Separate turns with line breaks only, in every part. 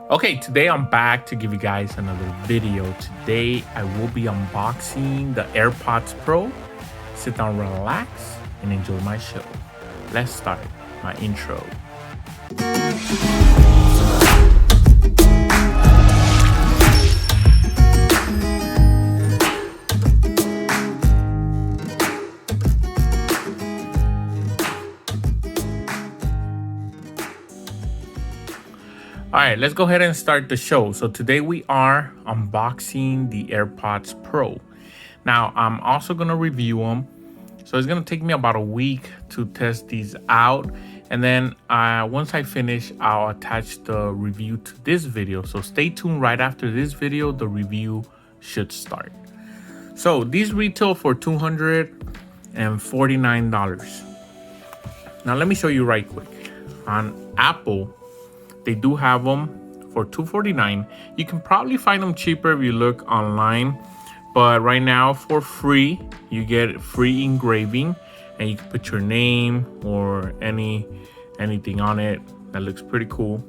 Okay, today I'm back to give you guys another video. Today I will be unboxing the AirPods Pro. Sit down, relax, and enjoy my show. Let's start my intro. All right, let's go ahead and start the show. So today we are unboxing the AirPods Pro. Now I'm also gonna review them. So it's gonna take me about a week to test these out. And then once I finish, I'll attach the review to this video. So stay tuned. Right after this video, the review should start. So these retail for $249. Now let me show you right quick. On Apple, they do have them for $249. You can probably find them cheaper if you look online, but right now for free, you get free engraving, and you can put your name or anything on it. That looks pretty cool.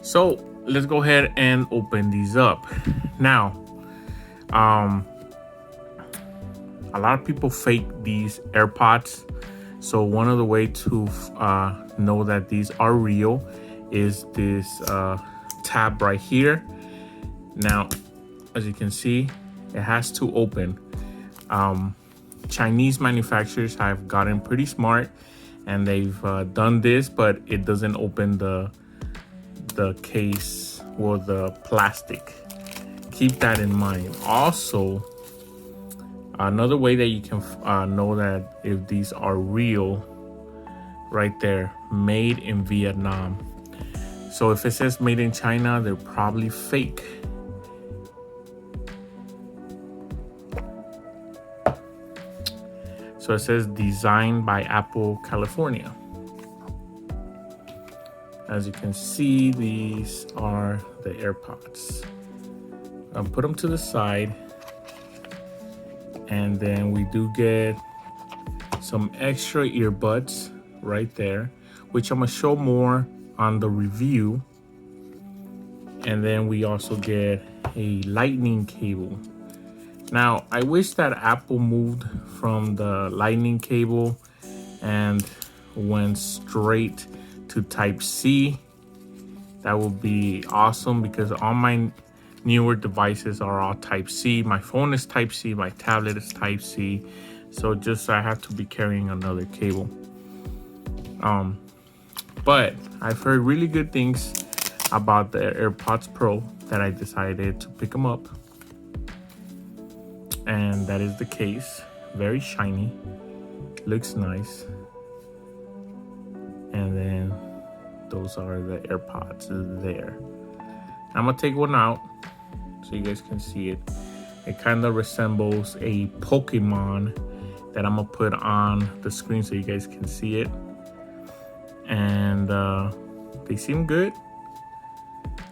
So let's go ahead and open these up. Now, a lot of people fake these AirPods. So one of the way to know that these are real is this tab right here. Now, as you can see, it has to open. Chinese manufacturers have gotten pretty smart and they've done this, but it doesn't open the case or the plastic. Keep that in mind. Also, another way that you can know that if these are real, right there, made in Vietnam. So if it says made in China, they're probably fake. So it says designed by Apple, California. As you can see, these are the AirPods. I'll put them to the side. And then we do get some extra earbuds right there, which I'm gonna show more on the review. And then we also get a lightning cable. Now, I wish that Apple moved from the lightning cable and went straight to Type-C. That would be awesome, because all my newer devices are all Type-C. My phone is Type-C, my tablet is Type-C. So just I have to be carrying another cable. But I've heard really good things about the AirPods Pro that I decided to pick them up. And that is the case. Very shiny, looks nice. And then those are the AirPods there. I'm gonna take one out so you guys can see it. It kind of resembles a Pokemon that I'm gonna put on the screen so you guys can see it. And they seem good.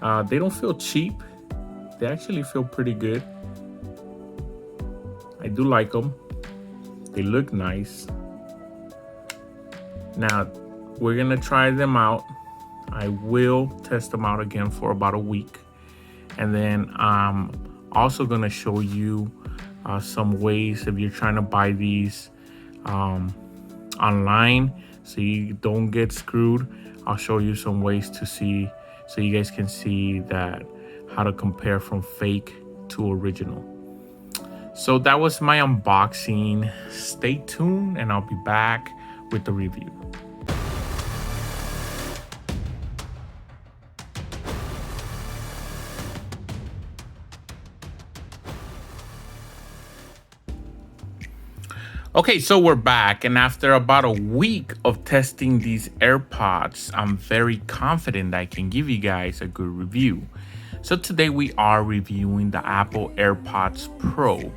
They don't feel cheap. They actually feel pretty good. I do like them. They look nice. Now, we're gonna try them out. I will test them out again for about a week. And then I'm also gonna show you some ways if you're trying to buy these online so you don't get screwed. I'll show you some ways to see, so you guys can see that how to compare from fake to original. So that was my unboxing. Stay tuned and I'll be back with the review. Okay, so we're back, and after about a week of testing these AirPods, I'm very confident that I can give you guys a good review. So today we are reviewing the Apple AirPods Pro.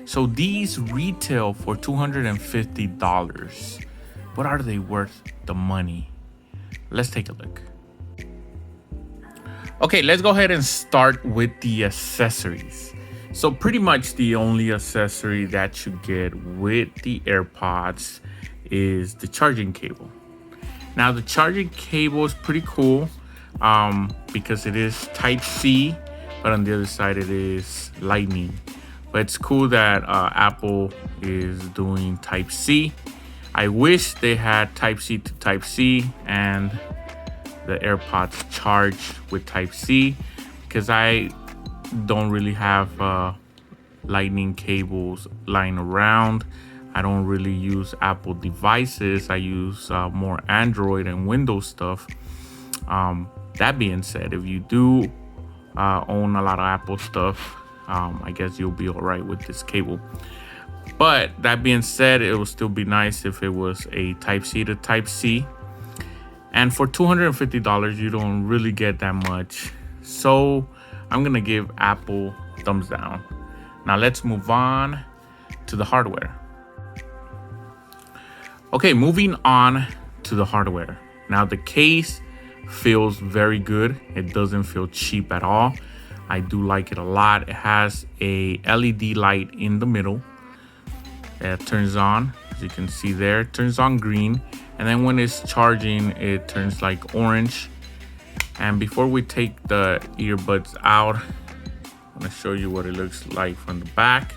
So these retail for $250. But are they worth the money? Let's take a look. Okay, let's go ahead and start with the accessories. So pretty much the only accessory that you get with the AirPods is the charging cable. Now the charging cable is pretty cool. because it is type C, but on the other side it is lightning. But it's cool that Apple is doing type C. I wish they had type C to type C and the AirPods charge with type C, because I don't really have lightning cables lying around. I don't really use Apple devices. I use more Android and Windows stuff. That being said, if you do own a lot of Apple stuff, I guess you'll be all right with this cable. But that being said, it would still be nice if it was a type C to type C. And for $250, you don't really get that much. So I'm gonna give Apple thumbs down. Now let's move on to the hardware. Okay, moving on to the hardware. Now the case feels very good. It doesn't feel cheap at all. I do like it a lot. It has a LED light in the middle that turns on, as you can see there. It turns on green, and then when it's charging, it turns like orange. And before we take the earbuds out, I'm gonna show you what it looks like from the back.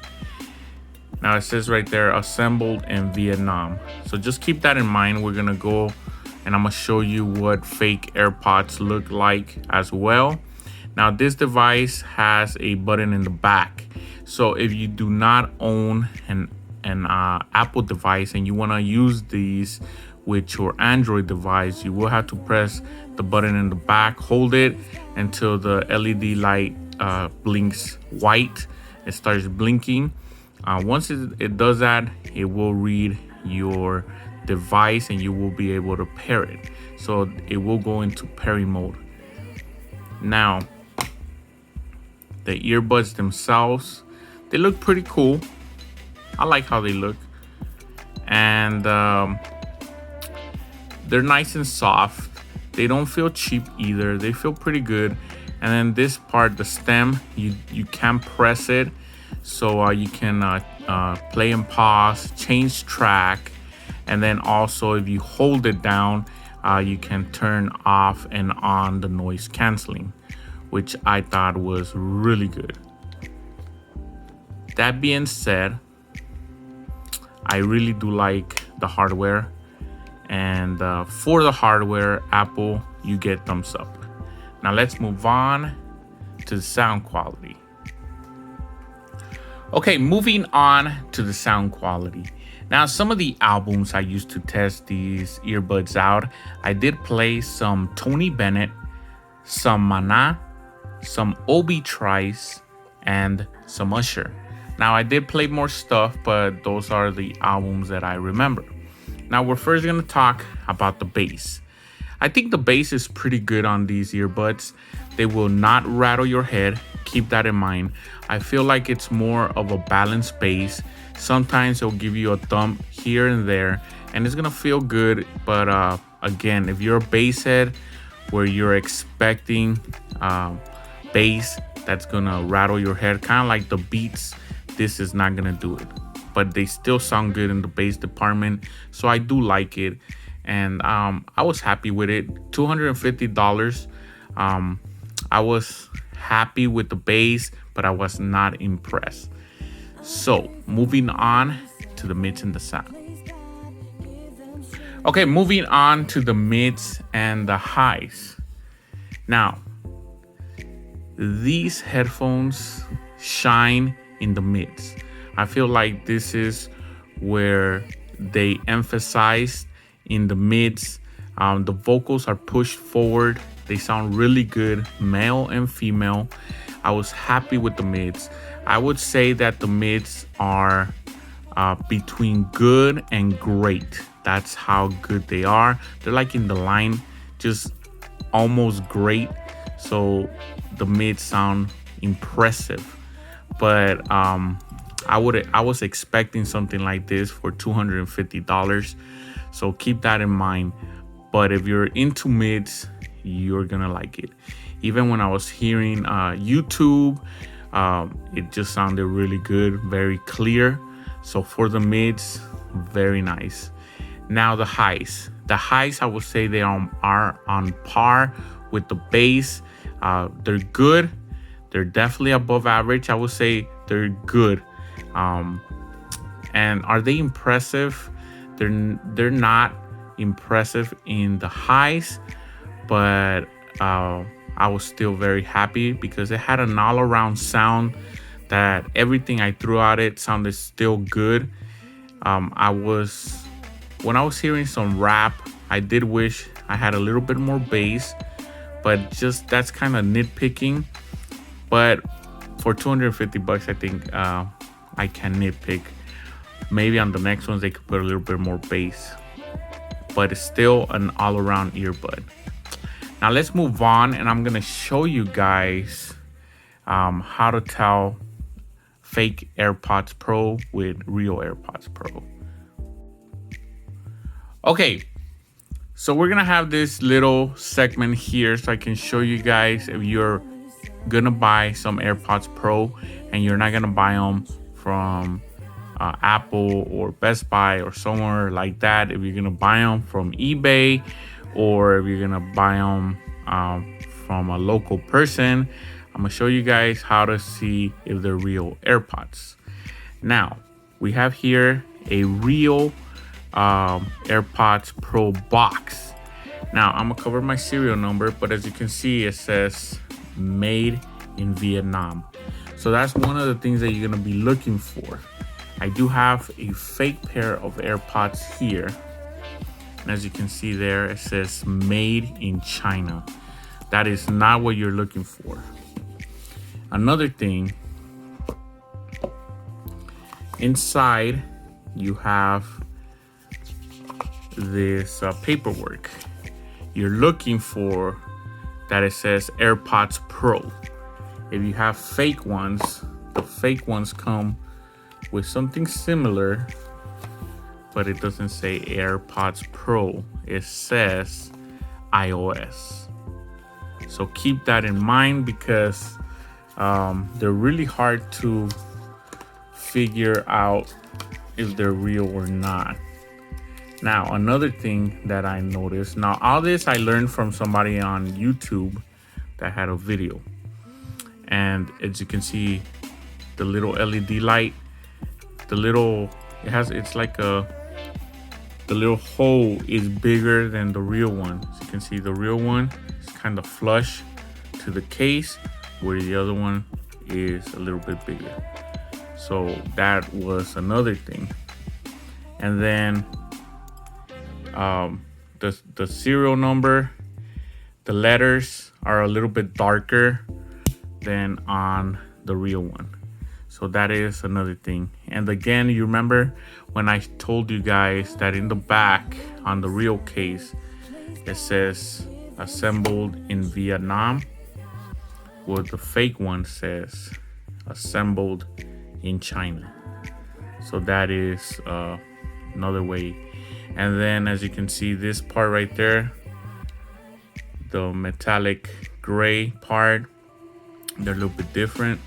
Now it says right there, assembled in Vietnam. So just keep that in mind. We're gonna go and I'm gonna show you what fake AirPods look like as well. Now this device has a button in the back. So if you do not own an Apple device and you wanna use these with your Android device, you will have to press the button in the back, hold it until the LED light blinks white. It starts blinking. Once it does that, it will read your device and you will be able to pair it. So it will go into pairing mode. Now, the earbuds themselves, they look pretty cool. I like how they look. And they're nice and soft. They don't feel cheap either. They feel pretty good. And then this part, the stem, you can press it. So you can play and pause, change track. And then also if you hold it down, you can turn off and on the noise canceling, which I thought was really good. That being said, I really do like the hardware. And for the hardware, Apple, you get thumbs up. Now let's move on to the sound quality. Okay, moving on to the sound quality. Now, some of the albums I used to test these earbuds out, I did play some Tony Bennett, some Mana, some Obi Trice, and some Usher. Now, I did play more stuff, but those are the albums that I remember. Now, we're first gonna talk about the bass. I think the bass is pretty good on these earbuds. They will not rattle your head. Keep that in mind. I feel like it's more of a balanced bass. Sometimes it'll give you a thump here and there, and it's gonna feel good. But again, if you're a bass head where you're expecting bass that's gonna rattle your head, kind of like the Beats, this is not gonna do it. But they still sound good in the bass department, so I do like it. And I was happy with it. $250. I was happy with the bass, but I was not impressed. So moving on to the mids and the sound. Okay, moving on to the mids and the highs. Now, these headphones shine in the mids. I feel like this is where they emphasize in the mids. The vocals are pushed forward. They sound really good, male and female. I was happy with the mids. I would say that the mids are between good and great. That's how good they are. They're like in the line, just almost great. So the mids sound impressive. But I was expecting something like this for $250. So keep that in mind. But if you're into mids, you're gonna like it. Even when I was hearing YouTube, it just sounded really good, very clear. So for the mids, very nice. Now the highs. The highs, I would say they are on par with the bass. They're good. They're definitely above average. I would say they're good. And are they impressive? They're not impressive in the highs, but I was still very happy because it had an all-around sound that everything I threw at it sounded still good. When I was hearing some rap, I did wish I had a little bit more bass, but just that's kind of nitpicking. But for 250 bucks, I think I can nitpick. Maybe on the next ones they could put a little bit more bass, but it's still an all-around earbud. Now let's move on, and I'm gonna show you guys how to tell fake AirPods Pro with real AirPods Pro. Okay, so we're gonna have this little segment here so I can show you guys if you're gonna buy some AirPods Pro and you're not gonna buy them from Apple or Best Buy or somewhere like that. If you're gonna buy them from eBay, or if you're gonna buy them from a local person, I'm gonna show you guys how to see if they're real AirPods. Now we have here a real AirPods Pro box. Now I'm gonna cover my serial number, but as you can see, it says made in Vietnam. So that's one of the things that you're gonna be looking for. I do have a fake pair of AirPods here. And as you can see there, it says made in China. That is not what you're looking for. Another thing, inside you have this paperwork. You're looking for that it says AirPods Pro. If you have fake ones, the fake ones come with something similar, but it doesn't say AirPods Pro. It says iOS. So keep that in mind because they're really hard to figure out if they're real or not. Now, another thing that I noticed, now all this I learned from somebody on YouTube that had a video. And as you can see, the little LED light, the little hole is bigger than the real one. As you can see, the real one is kind of flush to the case, where the other one is a little bit bigger. So that was another thing. And then the serial number, the letters are a little bit darker than on the real one. So that is another thing. And again, you remember when I told you guys that in the back on the real case, it says assembled in Vietnam. Well, the fake one says assembled in China. So that is another way. And then as you can see, this part right there, the metallic gray part, they're a little bit different.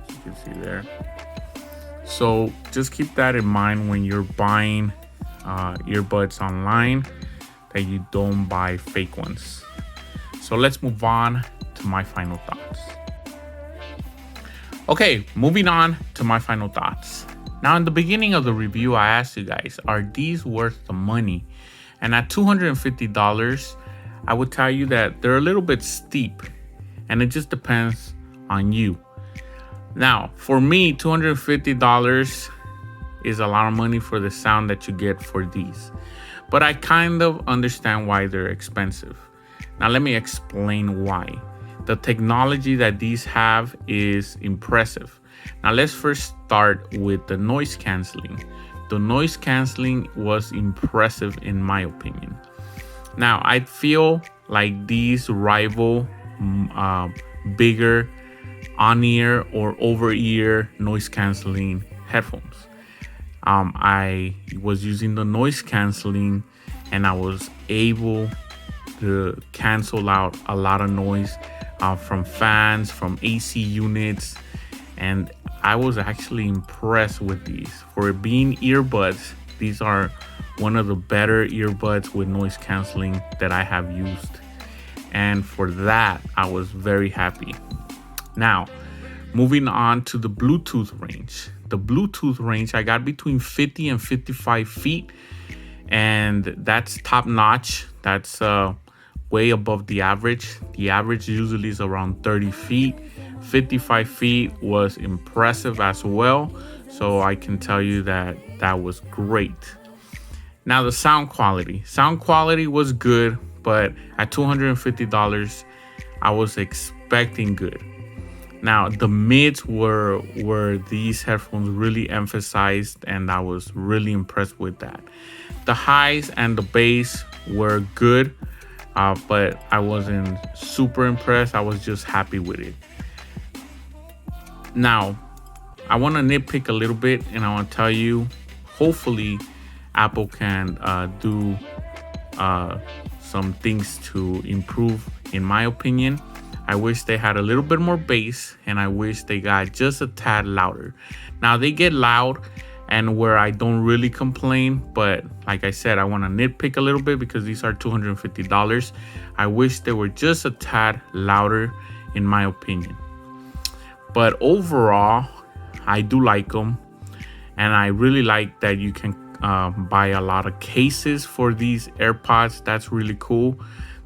You can see there. So just keep that in mind when you're buying earbuds online, that you don't buy fake ones. So let's move on to my final thoughts. Okay, moving on to my final thoughts. Now, in the beginning of the review, I asked you guys, are these worth the money? And at $250, I would tell you that they're a little bit steep, and it just depends on you. Now, for me, $250 is a lot of money for the sound that you get for these. But I kind of understand why they're expensive. Now, let me explain why. The technology that these have is impressive. Now, let's first start with the noise canceling. The noise canceling was impressive in my opinion. Now, I feel like these rival bigger on-ear or over-ear noise canceling headphones. I was using the noise canceling and I was able to cancel out a lot of noise from fans, from AC units, and I was actually impressed with these. For being earbuds, These are one of the better earbuds with noise canceling that I have used. And for that, I was very happy. Now, moving on to the Bluetooth range. The Bluetooth range, I got between 50 and 55 feet. And that's top notch. That's way above the average. The average usually is around 30 feet. 55 feet was impressive as well. So I can tell you that that was great. Now the sound quality. Sound quality was good, but at $250, I was expecting good. Now the mids were these headphones really emphasized, and I was really impressed with that. The highs and the bass were good, but I wasn't super impressed. I was just happy with it. Now, I want to nitpick a little bit, and I want to tell you, hopefully Apple can do some things to improve, in my opinion. I wish they had a little bit more bass, and I wish they got just a tad louder. Now they get loud, and where I don't really complain, but like I said, I want to nitpick a little bit because these are $250. I wish they were just a tad louder, in my opinion. But overall, I do like them, and I really like that you can buy a lot of cases for these AirPods. That's really cool.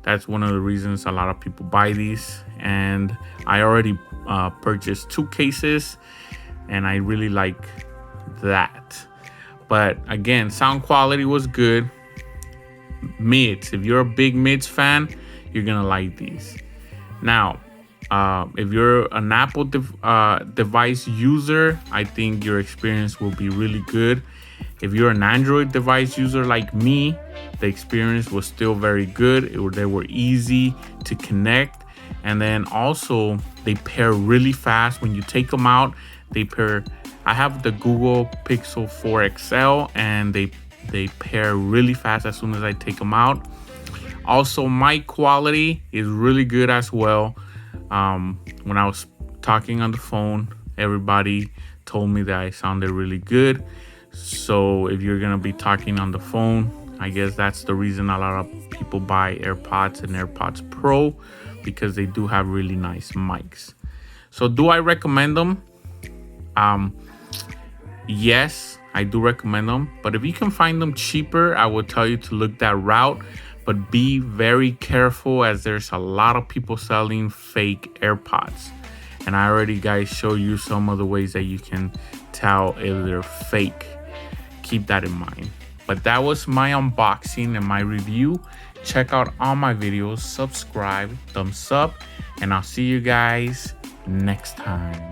That's one of the reasons a lot of people buy these, and I already purchased 2 cases, and I really like that. But again, sound quality was good. Mids, if you're a big mids fan, you're gonna like these. Now, if you're an Apple device user, I think your experience will be really good. If you're an Android device user like me, the experience was still very good. They were easy to connect, and then also they pair really fast when you take them out. They pair. I have the Google Pixel 4 XL, and they pair really fast as soon as I take them out. Also, mic quality is really good as well. When I was talking on the phone, everybody told me that I sounded really good. So if you're gonna be talking on the phone, I guess that's the reason a lot of people buy AirPods and AirPods Pro, because they do have really nice mics. So do I recommend them? Yes, I do recommend them. But if you can find them cheaper, I would tell you to look that route. But be very careful, as there's a lot of people selling fake AirPods. And I already, guys, show you some of the ways that you can tell if they're fake. Keep that in mind. But that was my unboxing and my review. Check out all my videos, subscribe, thumbs up, and I'll see you guys next time.